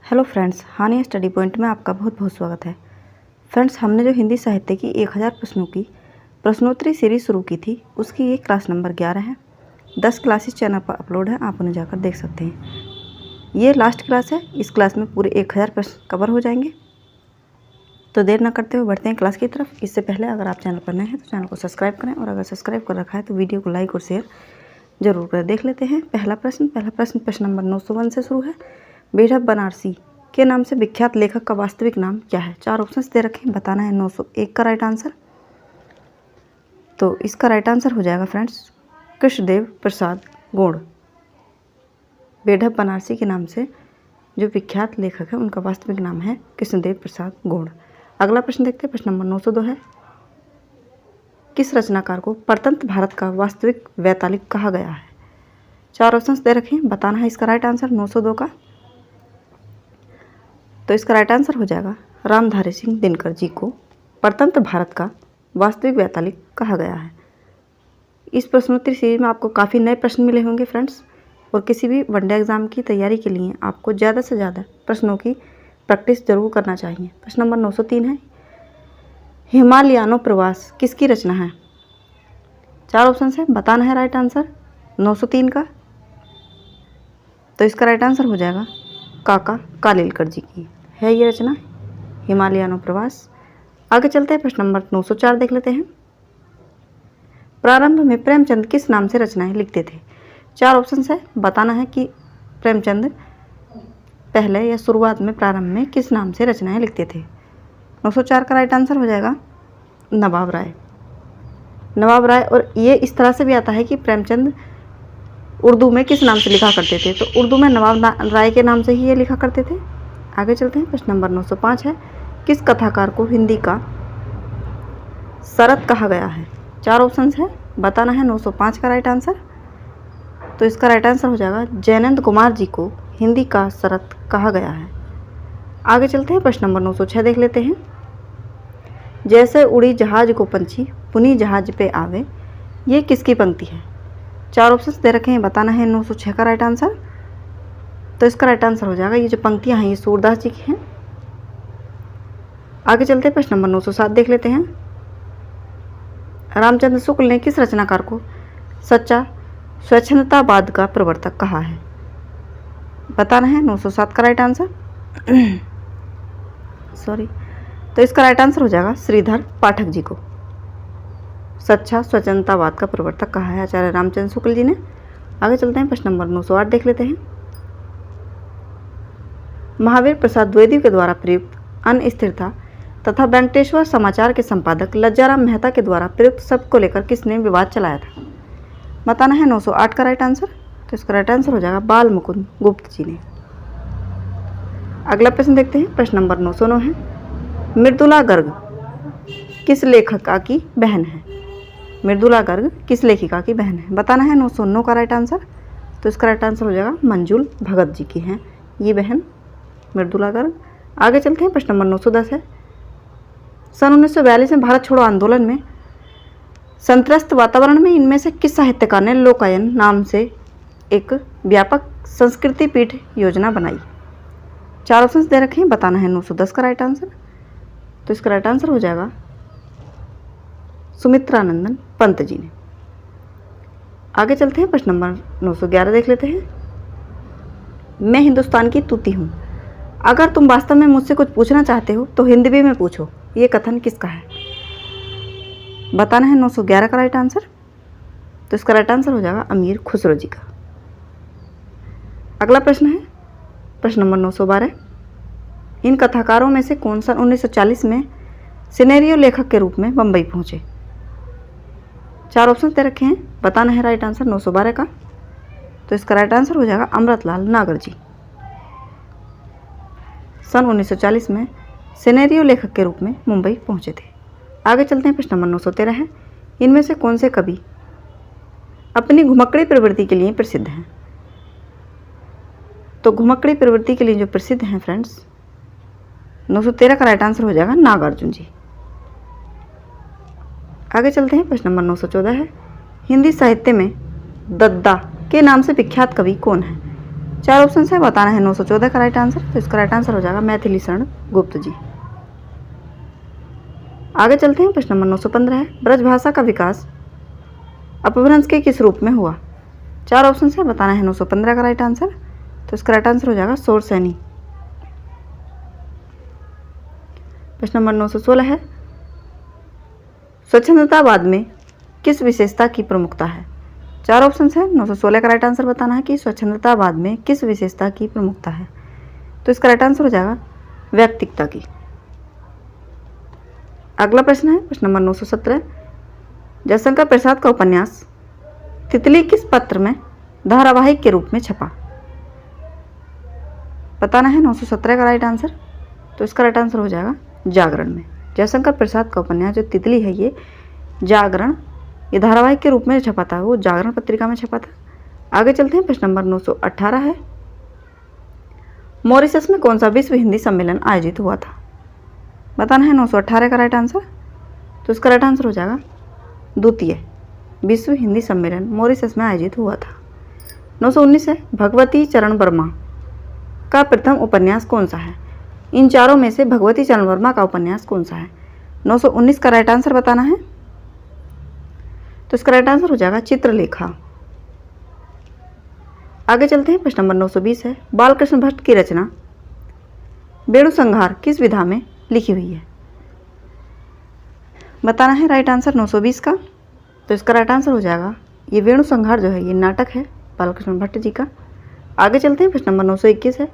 Hello friends, हानिया study point में आपका बहुत बहुत स्वागत है। फ्रेंड्स, हमने जो हिंदी साहित्य की 1000 प्रश्नों की प्रश्नोत्तरी सीरीज शुरू की थी, उसकी ये क्लास नंबर 11 है। 10 क्लासेस चैनल पर अपलोड है, आप उन्हें जाकर देख सकते हैं। ये लास्ट क्लास है, इस क्लास में पूरे 1000 प्रश्न कवर हो जाएंगे। तो देर न करते हुए बढ़ते हैं क्लास की तरफ। इससे पहले अगर आप चैनल पर नए हैं तो चैनल को सब्सक्राइब करें, और अगर सब्सक्राइब कर रखा है तो वीडियो को लाइक और शेयर जरूर करें। देख लेते हैं पहला प्रश्न प्रश्न नंबर 901 से शुरू है। बेढप बनारसी के नाम से विख्यात लेखक का वास्तविक नाम क्या है? 4 ऑप्शंस दे रखे हैं, बताना है 901 का राइट आंसर। तो इसका राइट आंसर हो जाएगा फ्रेंड्स कृष्णदेव प्रसाद गौड़। बेढप बनारसी के नाम से जो विख्यात लेखक है उनका वास्तविक नाम है कृष्णदेव प्रसाद गौड़। अगला प्रश्न देखते हैं, प्रश्न नंबर 902 है। किस रचनाकार को परतंत्र भारत का वास्तविक वैतालिक कहा गया है? 4 ऑप्शंस दे रखे हैं, बताना है इसका राइट आंसर 902 का। तो इसका राइट आंसर हो जाएगा रामधारी सिंह दिनकर जी को परतंत्र भारत का वास्तविक वैतालिक कहा गया है। इस प्रश्नोत्तरी सीरीज में आपको काफ़ी नए प्रश्न मिले होंगे फ्रेंड्स, और किसी भी वनडे एग्जाम की तैयारी के लिए आपको ज़्यादा से ज़्यादा प्रश्नों की प्रैक्टिस जरूर करना चाहिए। प्रश्न नंबर 903 है। हिमालयानो प्रवास किसकी रचना है? 4 ऑप्शन है, बताना है राइट आंसर 903 का। तो इसका राइट आंसर हो जाएगा काका कालेलकर जी की है ये रचना, हिमालयानो प्रवास। आगे चलते हैं, प्रश्न नंबर 904 देख लेते हैं। प्रारंभ में प्रेमचंद किस नाम से रचनाएं लिखते थे? 4 ऑप्शन है, बताना है कि प्रेमचंद पहले या शुरुआत में प्रारंभ में किस नाम से रचनाएं लिखते थे। 904 का राइट आंसर हो जाएगा नवाब राय। नवाब राय, और ये इस तरह से भी आता है कि प्रेमचंद उर्दू में किस नाम से लिखा करते थे, तो उर्दू में नवाब राय के नाम से ही ये लिखा करते थे। आगे चलते हैं, प्रश्न नंबर 905 है। किस कथाकार को हिंदी का शरत कहा गया है? 4 ऑप्शन है, बताना है 905 का राइट आंसर। तो इसका राइट आंसर हो जाएगा जयनंद कुमार जी को हिंदी का शरत कहा गया है। आगे चलते हैं, प्रश्न नंबर 906 देख लेते हैं। जैसे उड़ी जहाज को पंछी पुनी जहाज पे आवे, ये किसकी पंक्ति है? 4 ऑप्शन दे रखे हैं, बताना है 906 का राइट आंसर। तो इसका राइट आंसर हो जाएगा, ये जो पंक्तियां हैं ये सूरदास जी की हैं। आगे चलते हैं, प्रश्न नंबर 907 देख लेते हैं। रामचंद्र शुक्ल ने किस रचनाकार को सच्चा स्वच्छंदतावाद का प्रवर्तक कहा है? बताना है 907 का राइट आंसर। सॉरी, तो इसका राइट आंसर हो जाएगा श्रीधर पाठक जी को सच्चा स्वच्छंदतावाद का प्रवर्तक कहा है आचार्य रामचंद्र शुक्ल जी ने। आगे चलते हैं, प्रश्न नंबर 908 देख लेते हैं। महावीर प्रसाद द्विवेदी के द्वारा प्रयुक्त अन्य स्थिरता तथा वेंकटेश्वर समाचार के संपादक लज्जाराम मेहता के द्वारा प्रयुक्त शब्द को लेकर किसने विवाद चलाया था? बताना है 908 का राइट आंसर। तो इसका राइट आंसर हो जाएगा बाल मुकुंद गुप्त जी ने। अगला प्रश्न देखते हैं, प्रश्न नंबर 909 है। मृदुला गर्ग किस लेखिका की बहन है? मृदुला गर्ग किस लेखिका की बहन है? बताना है 909 का राइट आंसर। तो इसका राइट आंसर हो जाएगा मंजुल भगत जी की हैं ये बहन मृदुला गर्ग। आगे चलते हैं, प्रश्न नंबर 910 है। सन 1942 में भारत छोड़ो आंदोलन में संत्रस्त वातावरण में इनमें से किस साहित्यकार ने लोकायन नाम से एक व्यापक संस्कृति पीठ योजना बनाई? 4 ऑप्शन दे रखे हैं, बताना है 910 का राइट आंसर। तो इसका राइट आंसर हो जाएगा सुमित्रानंदन पंत जी ने। आगे चलते हैं, प्रश्न नंबर 911 देख लेते हैं। मैं हिंदुस्तान की तूती हूँ, अगर तुम वास्तव में मुझसे कुछ पूछना चाहते हो तो हिंदवी में पूछो, ये कथन किसका है? बताना है 911 का राइट आंसर। तो इसका राइट आंसर हो जाएगा अमीर खुसरो जी का। अगला प्रश्न है, प्रश्न नंबर 912। इन कथाकारों में से कौन सन 1940 में सिनेरियो लेखक के रूप में बम्बई पहुंचे? 4 ऑप्शन दे रखे हैं, बताना है राइट आंसर 912 का। तो इसका राइट आंसर हो जाएगा अमृतलाल नागर जी। सन 1940 में सिनेरियो लेखक के रूप में मुंबई पहुंचे थे। आगे चलते हैं, प्रश्न नंबर 913 है। इनमें से कौन से कवि अपनी घुमक्कड़ी प्रवृत्ति के लिए प्रसिद्ध हैं? तो घुमक्कड़ी प्रवृत्ति के लिए जो प्रसिद्ध हैं फ्रेंड्स, 913 का राइट आंसर हो जाएगा नागार्जुन जी। आगे चलते हैं, प्रश्न नंबर 914 है। हिंदी साहित्य में दद्दा के नाम से विख्यात कवि कौन है? चार ऑप्शन है, बताना है 914 का राइट आंसर। तो इसका राइट आंसर हो जाएगा मैथिली शरण गुप्त जी। आगे चलते हैं, प्रश्न नंबर 915 है, ब्रजभाषा का विकास अपभ्रंश के किस रूप में हुआ? चार ऑप्शन है, बताना है 915 का राइट आंसर। तो इसका राइट आंसर हो जाएगा शोरसैनी। प्रश्न नंबर 916 है, स्वच्छंदतावाद में किस विशेषता की प्रमुखता है? चार ऑप्शन है, 916 का राइट आंसर बताना है कि स्वच्छंदतावाद में किस विशेषता की प्रमुखता है। तो इसका राइट आंसर हो जाएगा व्यक्तिकता की। अगला प्रश्न है, प्रश्न नंबर 917, जयशंकर प्रसाद का उपन्यास तितली किस पत्र में धारावाहिक के रूप में छपा? बताना है 917 का राइट आंसर। तो इसका राइट आंसर हो जाएगा जागरण में। जयशंकर प्रसाद का उपन्यास जो तितली है ये जागरण, ये धारावाहिक के रूप में जो छपा था वो जागरण पत्रिका में छपा था। आगे चलते हैं, प्रश्न नंबर 918 है, मॉरिशस में कौन सा विश्व हिंदी सम्मेलन आयोजित हुआ था? बताना है 918 का राइट आंसर। तो इसका राइट आंसर हो जाएगा द्वितीय विश्व हिंदी सम्मेलन मॉरिशस में आयोजित हुआ था। 919 है, भगवती चरण वर्मा का प्रथम उपन्यास कौन सा है? इन चारों में से भगवती चरण वर्मा का उपन्यास कौन सा है? 919 का राइट आंसर बताना है। तो इसका राइट आंसर हो जाएगा चित्रलेखा। आगे चलते हैं, प्रश्न नंबर 920 है, बालकृष्ण भट्ट की रचना वेणुसंहार किस विधा में लिखी हुई है? बताना है राइट आंसर 920 का। तो इसका राइट आंसर हो जाएगा ये वेणुसंहार जो है ये नाटक है बालकृष्ण भट्ट जी का। आगे चलते हैं, प्रश्न नंबर 921 है,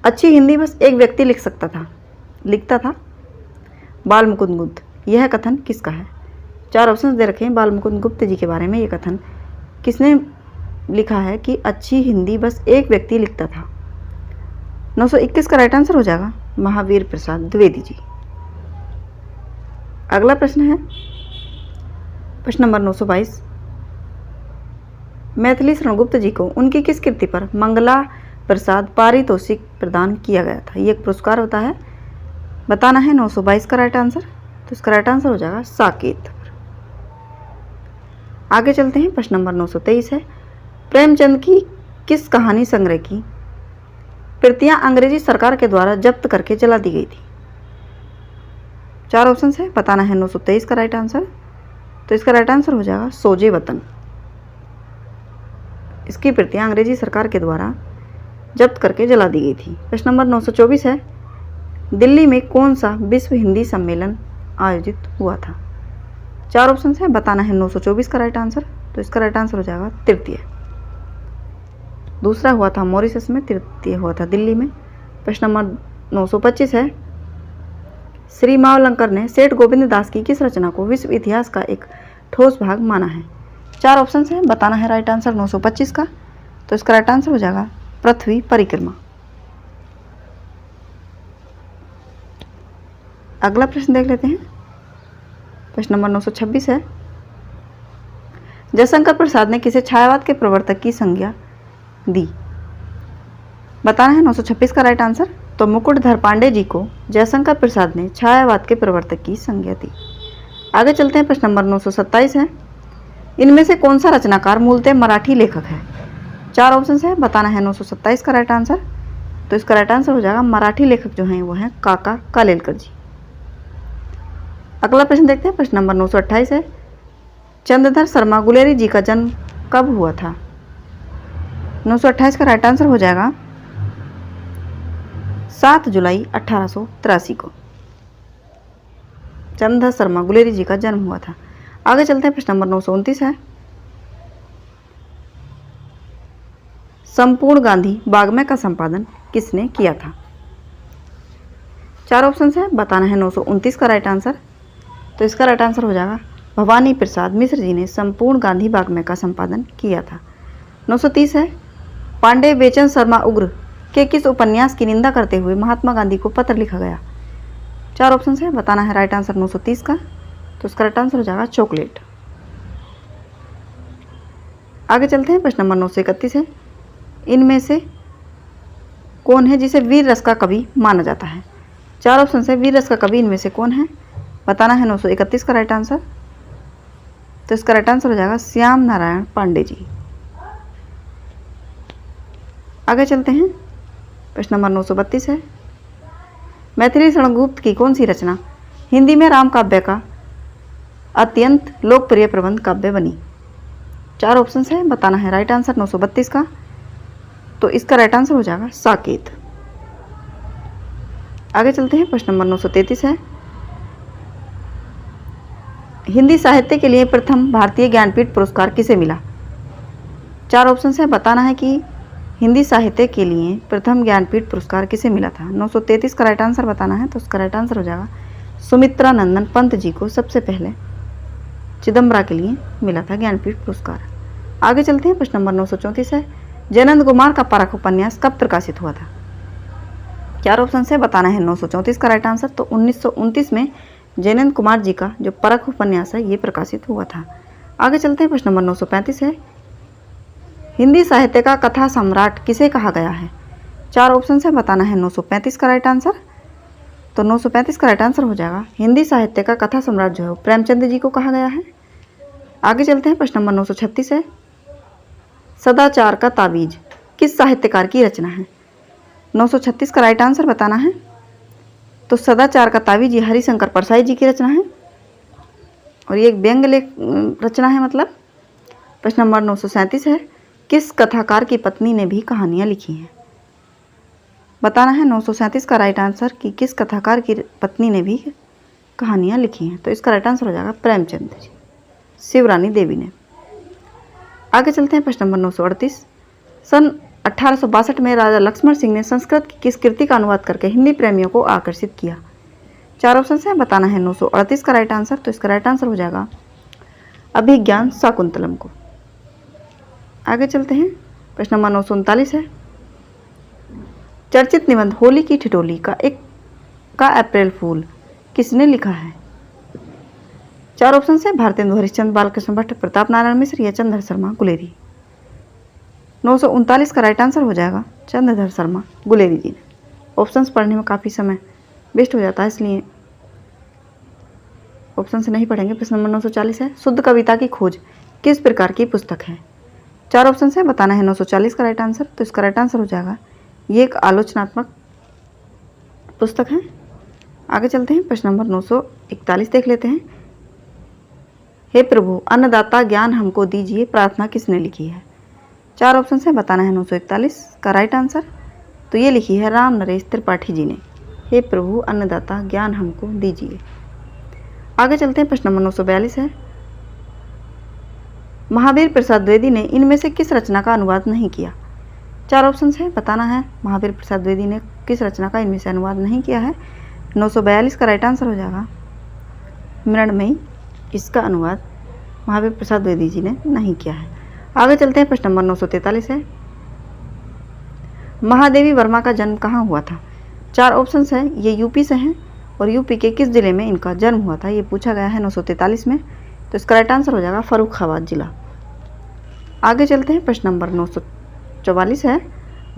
अच्छी हिंदी बस एक व्यक्ति लिखता था बाल मुकुंद गुप्त, यह कथन किसका है? चार ऑप्शन दे रखे हैं बाल मुकुंद गुप्त जी के बारे में। ये कथन किसने लिखा है कि अच्छी हिंदी बस एक व्यक्ति लिखता था? 921 का राइट आंसर हो जाएगा महावीर प्रसाद द्विवेदी जी। अगला प्रश्न है, प्रश्न नंबर 922, मैथिली शरण गुप्त जी को उनकी किस कृति पर मंगला प्रसाद पारितोषिक प्रदान किया गया था? ये एक पुरस्कार होता है। बताना है 922 का राइट आंसर। तो इसका राइट आंसर हो जाएगा साकेत। आगे चलते हैं, प्रश्न नंबर 923 है, प्रेमचंद की किस कहानी संग्रह की प्रतियां अंग्रेजी सरकार के द्वारा जब्त करके जला दी गई थी? चार ऑप्शन है, बताना है 923 का राइट आंसर। तो इसका राइट आंसर हो जाएगा सोजे वतन। इसकी प्रतियां अंग्रेजी सरकार के द्वारा जब्त करके जला दी गई थी। प्रश्न नंबर 924 है, दिल्ली में कौन सा विश्व हिंदी सम्मेलन आयोजित हुआ था? चार ऑप्शन है, बताना है 924 का राइट आंसर। तो इसका राइट आंसर हो जाएगा तृतीय। दूसरा हुआ था मॉरिशस में, तृतीय हुआ था दिल्ली में। प्रश्न नंबर 925 है, श्री मावलंकर ने सेठ गोविंद दास की किस रचना को विश्व इतिहास का एक ठोस भाग माना है? चार ऑप्शन है, बताना है राइट आंसर 925 का। तो इसका राइट आंसर हो जाएगा पृथ्वी परिक्रमा। अगला प्रश्न देख लेते हैं, प्रश्न नंबर 926 है, जयशंकर प्रसाद ने किसे छायावाद के प्रवर्तक की संज्ञा दी? बताना है 926 का राइट आंसर। तो मुकुटधर पांडे जी को जयशंकर प्रसाद ने छायावाद के प्रवर्तक की संज्ञा दी। आगे चलते हैं, प्रश्न नंबर 927 है, इनमें से कौन सा रचनाकार मूलतः मराठी लेखक है? चार ऑप्शन है, बताना है 927 का राइट आंसर। तो इसका राइट आंसर हो जाएगा मराठी लेखक जो हैं वो हैं काका कालेलकर जी। अगला प्रश्न देखते हैं, प्रश्न नंबर 928 है, चंद्रधर शर्मा गुलेरी जी का जन्म कब हुआ था? 928 का राइट आंसर हो जाएगा 7 जुलाई 1883 को चंद्रधर शर्मा गुलेरी जी का जन्म हुआ था। आगे चलते हैं, प्रश्न नंबर 929 है, संपूर्ण गांधी वाग्मय का संपादन किसने किया था? चार ऑप्शन है, बताना है 929 का राइट आंसर। तो इसका राइट आंसर हो जाएगा भवानी प्रसाद मिश्र जी ने संपूर्ण गांधी वाग्मय का संपादन किया था। 930 है, पांडे बेचन शर्मा उग्र के किस उपन्यास की निंदा करते हुए महात्मा गांधी को पत्र लिखा गया? चार ऑप्शन है, बताना है राइट आंसर 930 का। तो इसका राइट आंसर हो जाएगा चॉकलेट। आगे चलते हैं, प्रश्न नंबर 931 है, इनमें से कौन है जिसे वीर रस का कवि माना जाता है? चार ऑप्शन है, वीर रस का कवि इनमें से कौन है? बताना है 931 का राइट आंसर। तो इसका राइट आंसर हो जाएगा श्याम नारायण पांडे जी। आगे चलते हैं, प्रश्न नंबर 932 है, मैथिली शरणगुप्त की कौन सी रचना हिंदी में राम काव्य का अत्यंत लोकप्रिय प्रबंध काव्य बनी? 4 ऑप्शन है, बताना है राइट आंसर 932 का। तो इसका राइट आंसर हो जाएगा साकेत। आगे चलते हैं, प्रश्न नंबर 933 है, हिंदी साहित्य के लिए प्रथम भारतीय ज्ञानपीठ पुरस्कार किसे मिला? 4 ऑप्शन है, बताना है कि हिंदी साहित्य के लिए प्रथम ज्ञानपीठ पुरस्कार किसे मिला था। 933 का राइट आंसर बताना है, तो उसका राइट आंसर हो जाएगा सुमित्रा नंदन पंत जी को सबसे पहले चिदम्बरा के लिए मिला था ज्ञानपीठ पुरस्कार। आगे चलते हैं, प्रश्न नंबर 934 है, जयनंद कुमार का परख उपन्यास कब प्रकाशित हुआ था? 4 ऑप्शन से, बताना है 934 का राइट आंसर। तो 1929 में जयनंद कुमार जी का जो परख उपन्यास है ये प्रकाशित हुआ था। आगे चलते हैं, प्रश्न नंबर 935 है, हिंदी साहित्य का कथा सम्राट किसे कहा गया है? 4 ऑप्शन से, बताना है 935 का राइट आंसर। तो 935 का राइट आंसर हो जाएगा हिंदी साहित्य का कथा सम्राट जो है प्रेमचंद जी को कहा गया है। आगे चलते हैं, प्रश्न नंबर 936 है, सदाचार का तावीज किस साहित्यकार की रचना है? 936 का राइट आंसर बताना है। तो सदाचार का तावीज ये हरिशंकर परसाई जी की रचना है और ये एक व्यंग लेख रचना है मतलब। प्रश्न नंबर 937 है, किस कथाकार की पत्नी ने भी कहानियाँ लिखी हैं? बताना है 937 का राइट आंसर कि किस कथाकार की पत्नी ने भी कहानियाँ लिखी हैं। तो इसका राइट आंसर हो जाएगा प्रेमचंद जी, शिवरानी देवी ने। आगे चलते हैं, प्रश्न नंबर 938, सन 1862 में राजा लक्ष्मण सिंह ने संस्कृत की किस कृति का अनुवाद करके हिंदी प्रेमियों को आकर्षित किया? 4 ऑप्शन है, बताना है 938 का राइट आंसर। तो इसका राइट आंसर हो जाएगा अभिज्ञान शाकुंतलम को। आगे चलते हैं, प्रश्न नंबर 939 है, चर्चित निबंध होली की ठिठोली का अप्रैल फूल किसने लिखा है? 4 ऑप्शन है, भारतेंदु हरिश्चंद्र, बालकृष्ण भट्ट, प्रताप नारायण मिश्र या चंद्रधर शर्मा गुलेरी। 939 का राइट आंसर हो जाएगा चंद्रधर शर्मा गुलेरी जी ने। ऑप्शंस पढ़ने में काफ़ी समय वेस्ट हो जाता है, इसलिए ऑप्शन से नहीं पढ़ेंगे। प्रश्न नंबर 940 है, शुद्ध कविता की खोज किस प्रकार की पुस्तक है? 4 ऑप्शन है, बताना है 940 का राइट आंसर। तो इसका राइट आंसर हो जाएगा ये एक आलोचनात्मक पुस्तक है। आगे चलते हैं, प्रश्न नंबर 941 देख लेते हैं, हे प्रभु अन्नदाता ज्ञान हमको दीजिए प्रार्थना किसने लिखी है? 4 ऑप्शन है, बताना है 941 का राइट आंसर। तो ये लिखी है राम नरेश त्रिपाठी जी ने, हे प्रभु अन्नदाता ज्ञान हमको दीजिए। आगे चलते हैं, प्रश्न नंबर 942 है, महावीर प्रसाद द्विवेदी ने इनमें से किस रचना का अनुवाद नहीं किया? 4 ऑप्शन है, बताना है महावीर प्रसाद द्विवेदी ने किस रचना का इनमें से अनुवाद नहीं किया है। 942 का राइट आंसर हो जाएगा मृण्मयी, इसका अनुवाद महावीर प्रसाद द्विवेदी जी ने नहीं किया है। आगे चलते हैं, प्रश्न नंबर 943 है, महादेवी वर्मा का जन्म कहाँ हुआ था? 4 ऑप्शन है, ये यूपी से हैं और यूपी के किस जिले में इनका जन्म हुआ था ये पूछा गया है 943 में। तो इसका राइट आंसर हो जाएगा फर्रुखाबाद जिला। आगे चलते हैं, प्रश्न नंबर 944 है,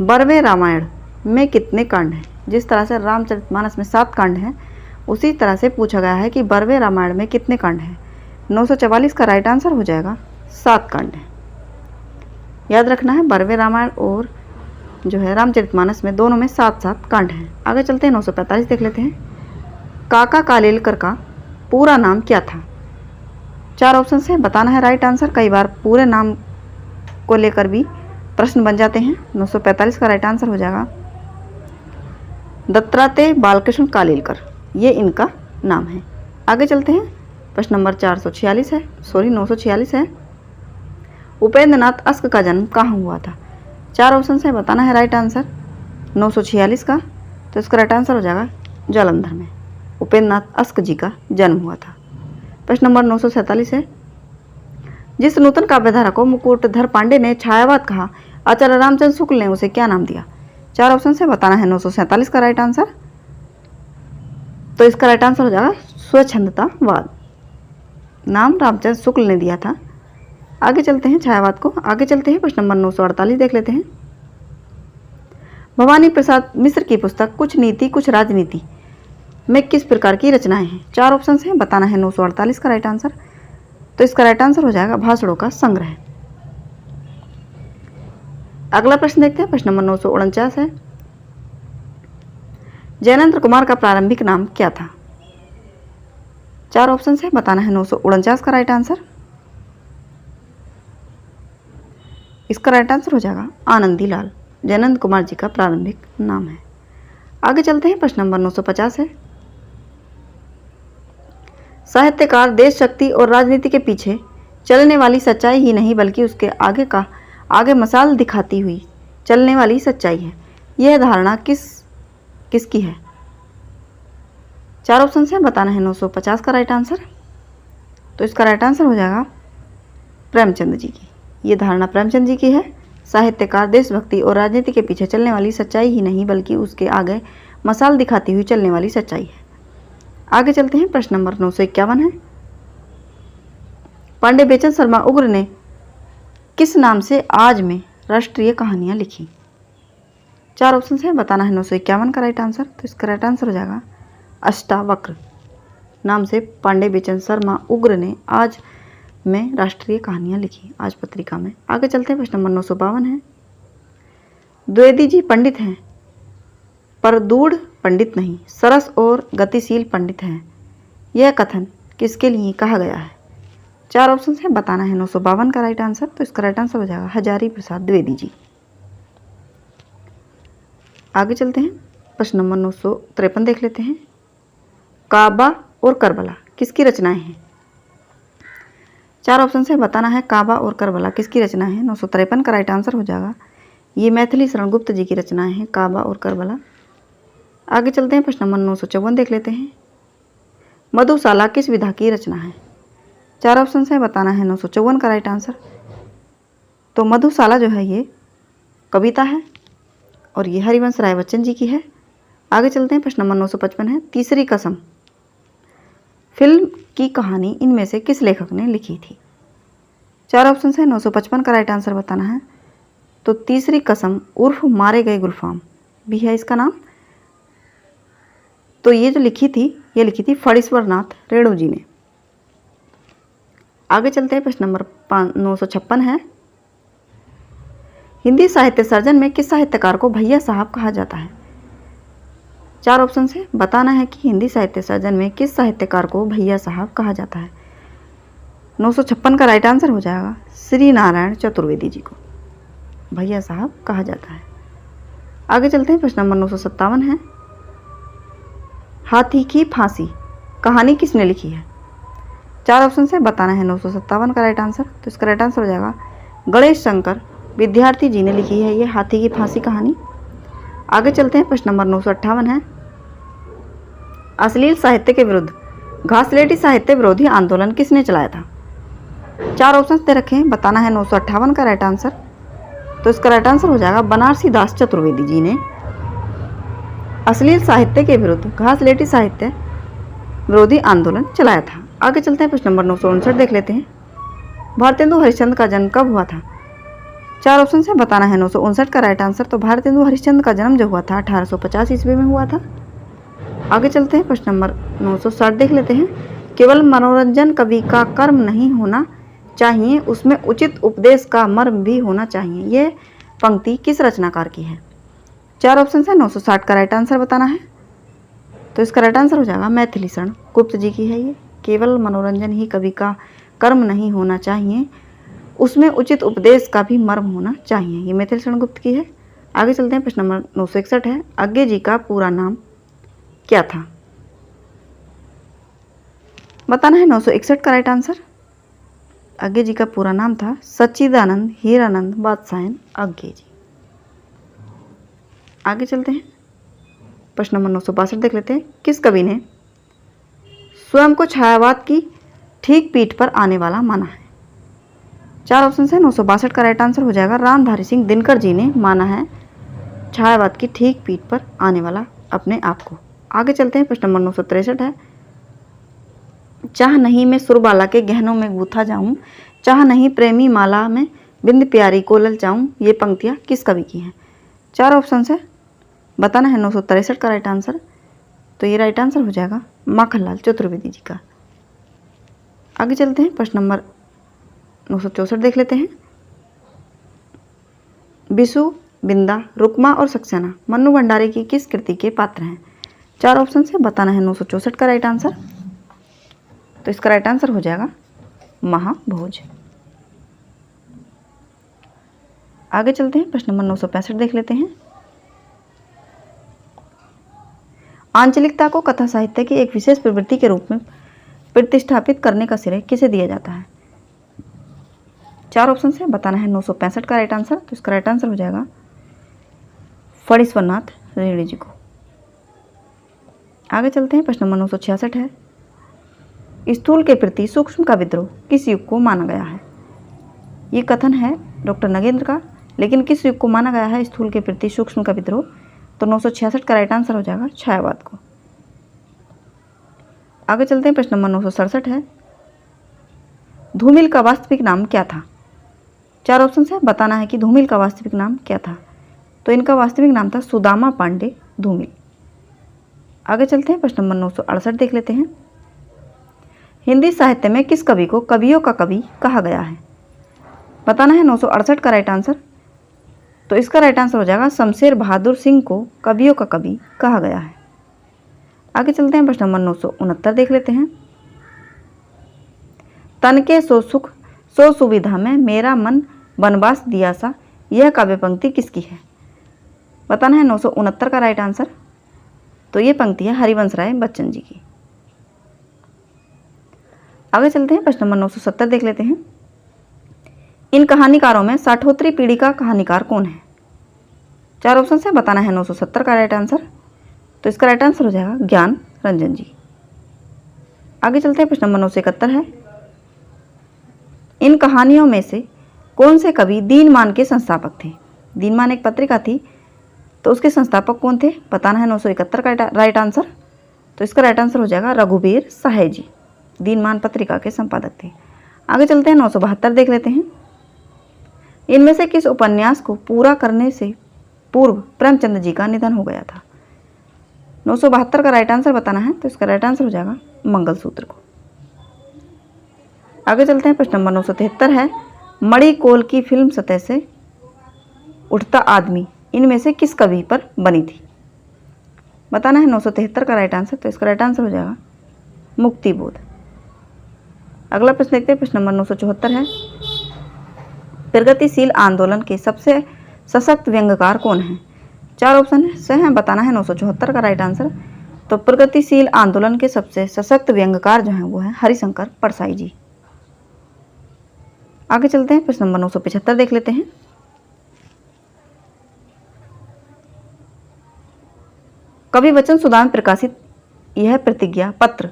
बरवे रामायण में कितने कांड हैं? जिस तरह से रामचरितमानस में 7 कांड हैं उसी तरह से पूछा गया है कि बरवे रामायण में कितने कांड हैं। 944 का राइट आंसर हो जाएगा 7 कांड है। याद रखना है बरवे रामायण और जो है रामचरितमानस में दोनों में 7-7 कांड हैं। आगे चलते हैं, 945 देख लेते हैं, काका कालेलकर का पूरा नाम क्या था? 4 ऑप्शन है, बताना है राइट आंसर। कई बार पूरे नाम को लेकर भी प्रश्न बन जाते हैं। 945 का राइट आंसर हो जाएगा दत्तात्रेय बालकृष्ण कालेलकर, ये इनका नाम है। आगे चलते हैं, प्रश्न नंबर 946 है, उपेंद्र नाथ अस्क का जन्म कहाँ हुआ था? 4 ऑप्शन है, बताना है राइट आंसर 946 का। तो इसका राइट आंसर हो जाएगा जालंधर में उपेंद्र नाथ अस्क जी का जन्म हुआ था। प्रश्न नंबर 947 है, जिस नूतन काव्यधारा को मुकुटधर पांडे ने छायावाद कहा आचार्य रामचंद्र शुक्ल ने उसे क्या नाम दिया? 4 ऑप्शन से, बताना है 947 का राइट आंसर। तो इसका राइट आंसर हो जाएगा स्वच्छंदतावाद, नाम रामचंद्र शुक्ल ने दिया था। आगे चलते हैं छायावाद को। आगे चलते हैं, प्रश्न नंबर 948 देख लेते हैं, भवानी प्रसाद मिश्र की पुस्तक कुछ नीति कुछ राजनीति में किस प्रकार की रचनाएं हैं? 4 ऑप्शन हैं, बताना है 948 का राइट आंसर। तो इसका राइट आंसर हो जाएगा भाषणों का संग्रह। अगला प्रश्न देखते हैं, प्रश्न नंबर 949 है, जैनेंद्र कुमार का प्रारंभिक नाम क्या था? 4 ऑप्शन है, बताना है 949 का राइट आंसर। इसका राइट आंसर हो जाएगा आनंदी लाल। जैनेंद्र कुमार जी का प्रारंभिक नाम है। आगे चलते हैं, प्रश्न नंबर 950 है, साहित्यकार देश शक्ति और राजनीति के पीछे चलने वाली सच्चाई ही नहीं बल्कि उसके आगे मसाल दिखाती हुई चलने वाली सच्चाई है। यह धारणा किसकी है? 4 ऑप्शन है, बताना है 950 का राइट आंसर। तो इसका राइट आंसर हो जाएगा प्रेमचंद जी की। ये धारणा प्रेमचंद जी की है। साहित्यकार देशभक्ति और राजनीति के पीछे चलने वाली सच्चाई ही नहीं बल्कि उसके आगे मसाल दिखाती हुई चलने वाली सच्चाई है। आगे चलते हैं, प्रश्न नंबर 951 है, पांडे बेचन शर्मा उग्र ने किस नाम से आज में राष्ट्रीय कहानियां लिखी? 4 ऑप्शन है, बताना है 951 का राइट आंसर। तो इसका राइट आंसर हो जाएगा अष्टावक्र नाम से पांडे बेचन शर्मा उग्र ने आज में राष्ट्रीय कहानियां लिखी, आज पत्रिका में। आगे चलते हैं, प्रश्न नंबर 952 है, द्विवेदी जी पंडित हैं पर दूढ़ पंडित नहीं, सरस और गतिशील पंडित हैं। यह कथन किसके लिए कहा गया है? 4 ऑप्शन है, बताना है 952 का राइट आंसर। तो इसका राइट आंसर हो जाएगा हजारी प्रसाद द्विवेदी जी। आगे चलते हैं, प्रश्न नंबर 953 देख लेते हैं, काबा और करबला किसकी रचनाएं हैं? 4 ऑप्शन से बताना है काबा और करबला किसकी रचनाएं हैं। 953 का राइट आंसर हो जाएगा ये मैथिली शरण गुप्त जी की रचनाएं हैं, काबा और करबला। आगे चलते हैं, प्रश्न नंबर 954 देख लेते हैं, मधुशाला किस विधा की रचना है? 4 ऑप्शन है, बताना है 954 का राइट आंसर। तो मधुशाला जो है ये कविता है और ये हरिवंश राय बच्चन जी की है। आगे चलते हैं, प्रश्न नंबर 955 है, तीसरी कसम फिल्म की कहानी इनमें से किस लेखक ने लिखी थी? 4 ऑप्शन है, 955 का राइट आंसर बताना है। तो तीसरी कसम उर्फ मारे गए गुलफाम भी है इसका नाम। तो ये जो लिखी थी फणीश्वर नाथ रेणु जी ने। आगे चलते हैं, प्रश्न नंबर 956 है, हिंदी साहित्य सर्जन में किस साहित्यकार को भैया साहब कहा जाता है? 4 ऑप्शन से बताना है कि हिंदी साहित्य सर्जन में किस साहित्यकार को भैया साहब कहा जाता है। 956 का राइट आंसर हो जाएगा श्री नारायण चतुर्वेदी जी को भैया साहब कहा जाता है। आगे चलते हैं, प्रश्न नंबर 957 है, हाथी की फांसी कहानी किसने लिखी है? 4 ऑप्शन से बताना है 957 का राइट आंसर। तो इसका राइट आंसर हो जाएगा गणेश शंकर विद्यार्थी जी ने लिखी है ये हाथी की फांसी कहानी। आगे चलते हैं, प्रश्न नंबर 958 है, अश्लील साहित्य के विरुद्ध घासलेटी साहित्य विरोधी आंदोलन किसने चलाया था? 4 ऑप्शन दे रखे हैं, बताना है 958 का राइट आंसर। तो इसका राइट आंसर हो जाएगा बनारसी दास चतुर्वेदी जी ने अश्लील साहित्य के विरुद्ध घासलेटी साहित्य विरोधी आंदोलन चलाया था। आगे चलते हैं, प्रश्न नंबर 959 देख लेते हैं, भारतेंदु हरिश्चंद्र का जन्म कब हुआ था? 4 ऑप्शन से बताना है 959 का राइट आंसर। तो भारतेंदु हरिश्चंद्र का जन्म जो हुआ था 1850 ईस्वी में हुआ था। आगे चलते हैं, प्रश्न नंबर 960 देख लेते हैं, केवल मनोरंजन कवि का कर्म नहीं होना चाहिए, उसमें उचित उपदेश का मर्म भी होना चाहिए। ये पंक्ति किस रचनाकार की है? 4 ऑप्शन है, 960 का राइट आंसर बताना है। तो इसका राइट आंसर हो जाएगा मैथिली शरण गुप्त जी की है ये, केवल मनोरंजन ही कवि का कर्म नहीं होना चाहिए, उसमें उचित उपदेश का भी मर्म होना चाहिए। ये मैथिली शरण गुप्त की है। आगे चलते हैं, प्रश्न नंबर 961 है, अज्ञे जी का पूरा नाम क्या था? बताना है 961 का राइट आंसर। अज्ञे जी का पूरा नाम था सच्चिदानंद हीरानंद बादशाहन अज्ञे जी। आगे चलते हैं, प्रश्न नंबर 962 देख लेते हैं, किस कवि ने स्वयं को छायावाद की ठीक पीठ पर आने वाला माना है? 4 ऑप्शन है, 962 का राइट आंसर हो जाएगा रामधारी सिंह दिनकर जी ने माना है छायावाद की ठीक पीठ पर आने वाला अपने आप को। आगे चलते हैं, प्रश्न नंबर 963 है, चाह नहीं मैं सुरबाला के गहनों में गूथा जाऊं, चाह नहीं प्रेमी माला में बिंद प्यारी को ललचाऊं, ये पंक्तियां किस कवि की हैं? 4 ऑप्शन है, बताना है 963 का राइट आंसर। तो ये राइट आंसर हो जाएगा माखनलाल चतुर्वेदी जी का। आगे चलते हैं, प्रश्न नंबर 964 देख लेते हैं, बिशु, बिंदा, रुक्मा और सक्सेना मन्नू भंडारी की किस कृति के पात्र हैं? 4 ऑप्शन से बताना है 964 का राइट आंसर। तो इसका राइट आंसर हो जाएगा महाभोज। आगे चलते हैं, प्रश्न नंबर 965 देख लेते हैं। आंचलिकता को कथा साहित्य की एक विशेष प्रवृत्ति के रूप में प्रतिष्ठापित करने का श्रेय किसे दिया जाता है? 4 ऑप्शन से बताना है 965 का राइट आंसर। तो इसका राइट आंसर हो जाएगा फणीश्वरनाथ रेड्डी जी को। आगे चलते हैं, प्रश्न नंबर 966 है। स्थूल के प्रति सूक्ष्म का विद्रोह किस युग को माना गया है? ये कथन है डॉक्टर नगेंद्र का, लेकिन किस युग को माना गया है स्थूल के प्रति सूक्ष्म का विद्रोह? तो 966 का राइट आंसर हो जाएगा छायावाद को। आगे चलते हैं, प्रश्न नंबर 967 है। धूमिल का वास्तविक नाम क्या था? 4 ऑप्शन से बताना है कि धूमिल का वास्तविक नाम क्या था। तो इनका वास्तविक नाम था सुदामा पांडे धूमिल। आगे चलते हैं, प्रश्न नंबर 968 देख लेते हैं। हिंदी साहित्य में किस कवि को कवियों का कवि कहा गया है? बताना है 968 का राइट आंसर। तो इसका राइट आंसर हो जाएगा शमशेर बहादुर सिंह को कवियों का कवि कहा गया है। आगे चलते हैं, प्रश्न नंबर 969 देख लेते हैं। तन के सो सुख सो सुविधा में मेरा मन वनवास दिया सा, यह काव्य पंक्ति किसकी है? बताना है 969 का राइट आंसर। तो ये पंक्ति है हरिवंश राय बच्चन जी की। आगे चलते हैं, प्रश्न नंबर 970 देख लेते हैं। इन कहानीकारों में साठोत्तरी पीढ़ी का कहानीकार कौन है? 4 ऑप्शन से बताना है 970 का राइट आंसर। तो इसका राइट आंसर हो जाएगा ज्ञान रंजन जी। आगे चलते हैं, प्रश्न नंबर 971 है। इन कहानियों में से कौन से कवि दीनमान के संस्थापक थे? दीनमान एक पत्रिका थी, तो उसके संस्थापक कौन थे? बताना है 971 का राइट आंसर। तो इसका राइट आंसर हो जाएगा रघुबीर सहाय जी, दीनमान पत्रिका के संपादक थे। आगे चलते हैं, 972 देख लेते हैं। इनमें से किस उपन्यास को पूरा करने से पूर्व प्रेमचंद जी का निधन हो गया था? 972 का राइट आंसर बताना है। तो इसका राइट आंसर हो जाएगा मंगलसूत्र को। आगे चलते हैं, प्रश्न नंबर 973 है। मणि कोल की फिल्म सतह से उठता आदमी इनमें से किस कवि पर बनी थी? बताना है 973 का राइट आंसर। तो इसका राइट आंसर हो जाएगा मुक्तिबोध। अगला प्रश्न देखते हैं, प्रश्न नंबर 974 है। प्रगतिशील आंदोलन के सबसे सशक्त व्यंग्यकार कौन है? 4 ऑप्शन से हैं, बताना है 974 का राइट आंसर। तो प्रगतिशील आंदोलन के सबसे सशक्त व्यंग्यकार जो हैं वो है हरिशंकर परसाई जी। आगे चलते हैं, प्रश्न नंबर 975 देख लेते हैं। कवि वचन सुधा में प्रकाशित यह प्रतिज्ञा पत्र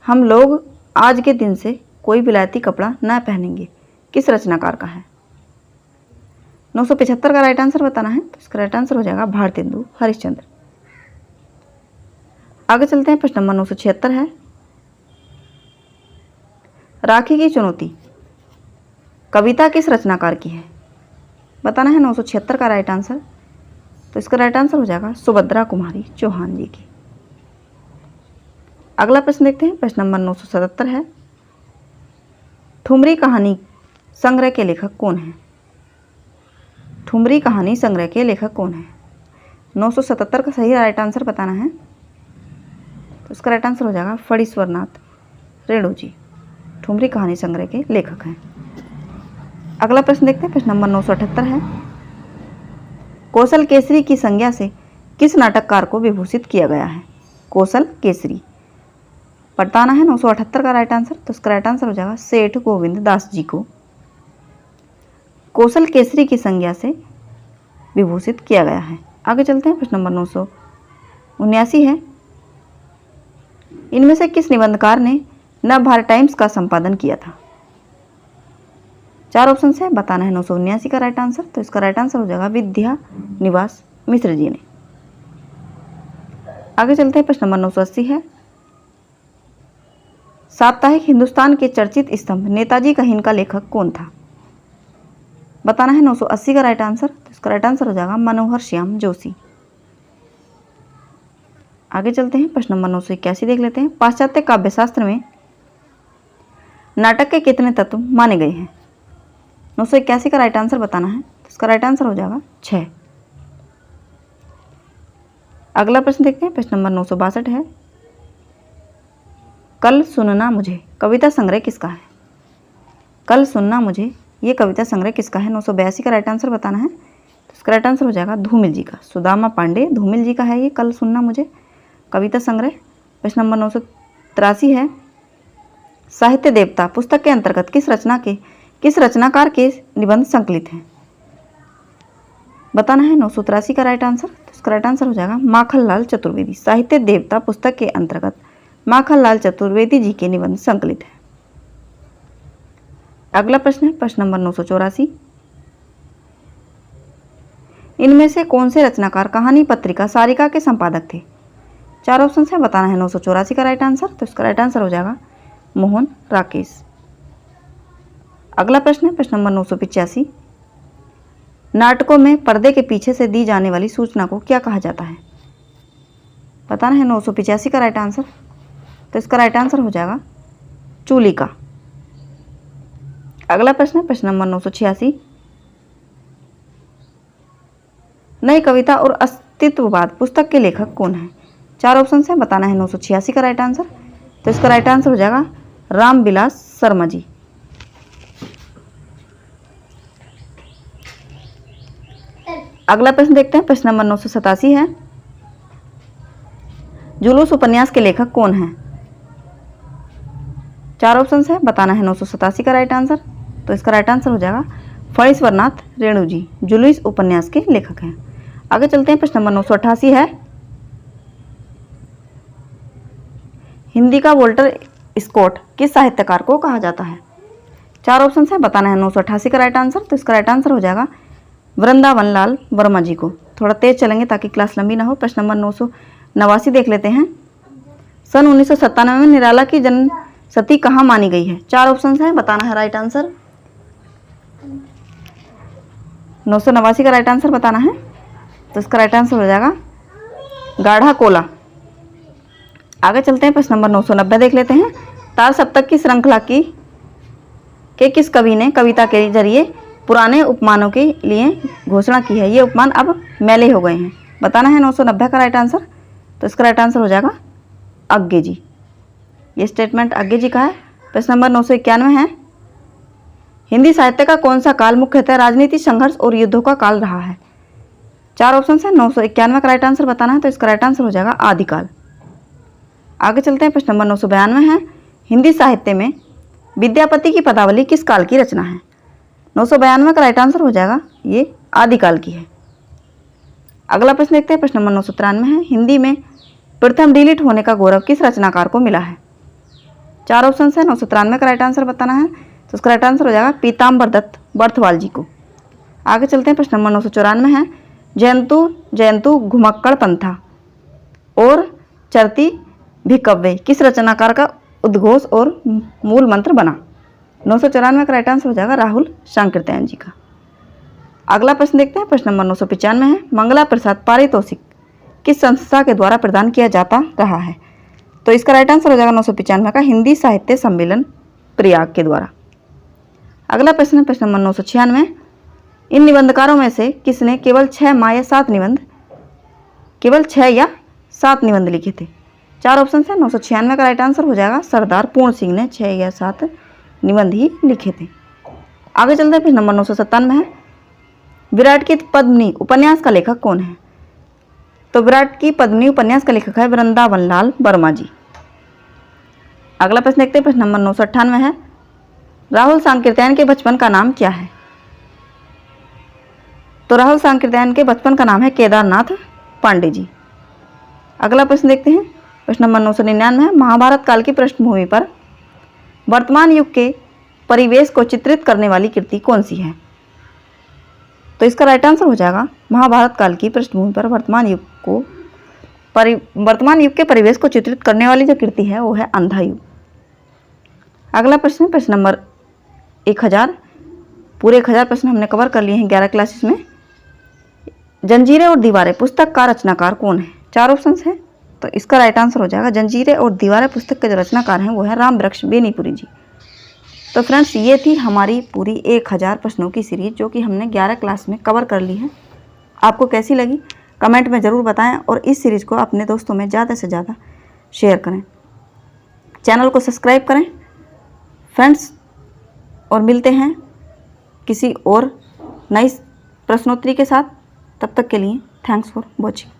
हम लोग आज के दिन से कोई विलायती कपड़ा न पहनेंगे किस रचनाकार का है? 975 का राइट आंसर बताना है। तो इसका राइट आंसर हो जाएगा भारतेंदु हरिश्चंद्र। आगे चलते हैं, प्रश्न नंबर 976 है। राखी की चुनौती कविता किस रचनाकार की है? बताना है 976 का राइट आंसर। तो इसका राइट आंसर हो जाएगा सुभद्रा कुमारी चौहान जी की। अगला प्रश्न देखते हैं, प्रश्न नंबर 977 है। ठुमरी कहानी संग्रह के लेखक कौन है? ठुमरी कहानी संग्रह के लेखक कौन है? 977 का सही राइट आंसर बताना है। तो इसका राइट आंसर हो जाएगा फणीश्वरनाथ रेणु जी, ठुमरी कहानी संग्रह के लेखक हैं। अगला प्रश्न देखते हैं, प्रश्न नंबर 978 है। कौशल केसरी की संज्ञा से किस नाटककार को विभूषित किया गया है? कौशल केसरी बताना है 978 का राइट आंसर। तो इसका राइट आंसर हो जाएगा सेठ गोविंद दास जी को कौशल केसरी की संज्ञा से विभूषित किया गया है। आगे चलते हैं, प्रश्न नंबर 979 है। इनमें से किस निबंधकार ने नवभारत टाइम्स का संपादन किया था? 4 ऑप्शन से बताना है 979 का राइट आंसर। तो इसका राइट आंसर हो जाएगा विद्या निवास मिश्र जी ने। आगे चलते हैं, प्रश्न नंबर 980 है। साप्ताहिक हिंदुस्तान के चर्चित स्तंभ नेताजी का हिंद का लेखक कौन था? बताना है 980 का राइट आंसर। तो इसका राइट आंसर हो जाएगा मनोहर श्याम जोशी। आगे चलते हैं, प्रश्न नंबर 981 देख लेते हैं। पाश्चात्य काव्यशास्त्र में नाटक के कितने तत्व माने गए हैं? 981 का राइट आंसर बताना है। तो इसका राइट आंसर हो जाएगा 6। अगला प्रश्न देखते हैं, प्रश्न नंबर 962 है, कल सुनना मुझे कविता संग्रह किसका है? कल सुनना मुझे ये कविता संग्रह किसका है? 982 का राइट आंसर बताना है। तो इसका राइट आंसर हो जाएगा धूमिल जी का, सुदामा पांडे धूमिल जी का है ये कल सुनना मुझे कविता संग्रह। प्रश्न नंबर 983 है, साहित्य देवता पुस्तक के अंतर्गत किस रचनाकार के निबंध संकलित हैं? बताना है 983 का राइट आंसर। तो इसका राइट आंसर हो जाएगा माखनलाल चतुर्वेदी। साहित्य देवता पुस्तक के अंतर्गत माखनलाल चतुर्वेदी जी के निबंध संकलित है। अगला प्रश्न है प्रश्न नंबर 984, इनमें से कौन से रचनाकार कहानी पत्रिका सारिका के संपादक थे? 4 ऑप्शन है, बताना है 984 का राइट आंसर। तो इसका राइट आंसर हो जाएगा मोहन राकेश। अगला प्रश्न है प्रश्न नंबर 985, नाटकों में पर्दे के पीछे से दी जाने वाली सूचना को क्या कहा जाता है? बताना है 985 का राइट आंसर। तो इसका राइट आंसर हो जाएगा चूलिका। अगला प्रश्न है प्रश्न नंबर 986, नई कविता और अस्तित्ववाद पुस्तक के लेखक कौन है? 4 ऑप्शन है, बताना है 986 का राइट आंसर। तो इसका राइट आंसर हो जाएगा रामविलास शर्मा जी। अगला प्रश्न देखते हैं प्रश्न नंबर 987 है, जुलूस उपन्यास के लेखक कौन हैं? 4 ऑप्शन है, बताना है 987 का राइट आंसर। तो इसका राइट आंसर हो जाएगा फणीश्वरनाथ रेणु जी, जुलूस उपन्यास के लेखक हैं। आगे चलते हैं प्रश्न नंबर 988 है, हिंदी का वॉल्टर स्कॉट किस साहित्यकार को कहा जाता है? 4 ऑप्शन है, बताना है 988 का राइट आंसर। तो इसका राइट आंसर हो जाएगा वृंदावन लाल वर्मा जी को। थोड़ा तेज चलेंगे ताकि क्लास लंबी ना हो। प्रश्न नंबर 989 देख लेते हैं, सन 1997 में निराला की जन्म सती कहाँ मानी गई है? 4 ऑप्शन है, बताना है राइट आंसर। 989 का राइट आंसर बताना है। तो इसका राइट आंसर हो जाएगा गाढ़ा कोला। आगे चलते हैं प्रश्न नंबर 990 देख लेते हैं, तार सप्तक की श्रृंखला के किस कवि ने कविता के जरिए पुराने उपमानों के लिए घोषणा की है? ये उपमान अब मैले हो गए हैं। बताना है 990 का राइट आंसर। तो इसका राइट आंसर हो जाएगा अज्ञे जी। ये स्टेटमेंट अज्ञे जी का है। प्रश्न नंबर 991 है, हिंदी साहित्य का कौन सा काल मुख्यतः राजनीति संघर्ष और युद्धों का काल रहा है? 4 ऑप्शन है, 991 का राइट आंसर बताना है। तो इसका राइट आंसर हो जाएगा आदिकाल। आगे चलते हैं प्रश्न नंबर 992 है, हिंदी साहित्य में विद्यापति की पदावली किस काल की रचना है? 992 का राइट आंसर हो जाएगा ये आदिकाल की है। अगला प्रश्न देखते हैं प्रश्न नंबर 993 है, हिंदी में प्रथम डिलीट होने का गौरव किस रचनाकार को मिला है? 4 ऑप्शन है, 993 का राइट आंसर बताना है। तो उसका राइट आंसर हो जाएगा पीताम्बर दत्त बर्थवाल जी को। आगे चलते हैं प्रश्न नंबर 994 है, जयंतु घुमक्कड़ पंथा और चरती भिकव्वे किस रचनाकार का उद्घोष और मूल मंत्र बना? 994 का राइट आंसर हो जाएगा राहुल सांकृत्यायन जी का। अगला प्रश्न देखते हैं प्रश्न नंबर 995 है, मंगला प्रसाद पारितोषिक किस संस्था के द्वारा प्रदान किया जाता रहा है? तो इसका राइट आंसर हो जाएगा 995 का हिंदी साहित्य सम्मेलन प्रयाग के द्वारा। अगला प्रश्न है प्रश्न नंबर 996, इन निबंधकारों में से किसने केवल 6 या 7 निबंध लिखे थे? 4 ऑप्शन है, 996 का राइट आंसर हो जाएगा सरदार पूर्ण सिंह ने 6 या 7 निबंध ही लिखे थे। आगे चलते हैं प्रश्न नंबर 997 है, विराट की पद्मिनी उपन्यास का लेखक कौन है? तो विराट की पद्मिनी उपन्यास का लेखक है वृंदावन लाल वर्मा जी। अगला प्रश्न देखते हैं प्रश्न नंबर 998 है, राहुल सांकृत्यायन के बचपन का नाम क्या है? तो राहुल सांकृत्यायन के बचपन का नाम है केदारनाथ पांडे जी। अगला प्रश्न देखते हैं प्रश्न नंबर 999 है, महाभारत काल की पृष्ठभूमि पर वर्तमान युग के परिवेश को चित्रित करने वाली कृति कौन सी है? तो इसका राइट आंसर हो जाएगा महाभारत काल की पृष्ठभूमि पर वर्तमान युग के परिवेश को चित्रित करने वाली जो कृति है वो है अंधा युग। अगला प्रश्न है प्रश्न नंबर 1000। पूरे 1000 प्रश्न हमने कवर कर लिए हैं 11 क्लासेस में। जंजीरें और दीवारें पुस्तक का रचनाकार कौन है? 4 ऑप्शन है। तो इसका राइट आंसर हो जाएगा जंजीरें और दीवारें पुस्तक के जो रचनाकार हैं वो है राम वृक्ष बेनीपुरी जी। तो फ्रेंड्स ये थी हमारी पूरी 1000 प्रश्नों की सीरीज जो कि हमने 11 क्लास में कवर कर ली है। आपको कैसी लगी कमेंट में ज़रूर बताएं और इस सीरीज़ को अपने दोस्तों में ज़्यादा से ज़्यादा शेयर करें। चैनल को सब्सक्राइब करें फ्रेंड्स, और मिलते हैं किसी और नई प्रश्नोत्तरी के साथ। तब तक के लिए थैंक्स फॉर वॉचिंग।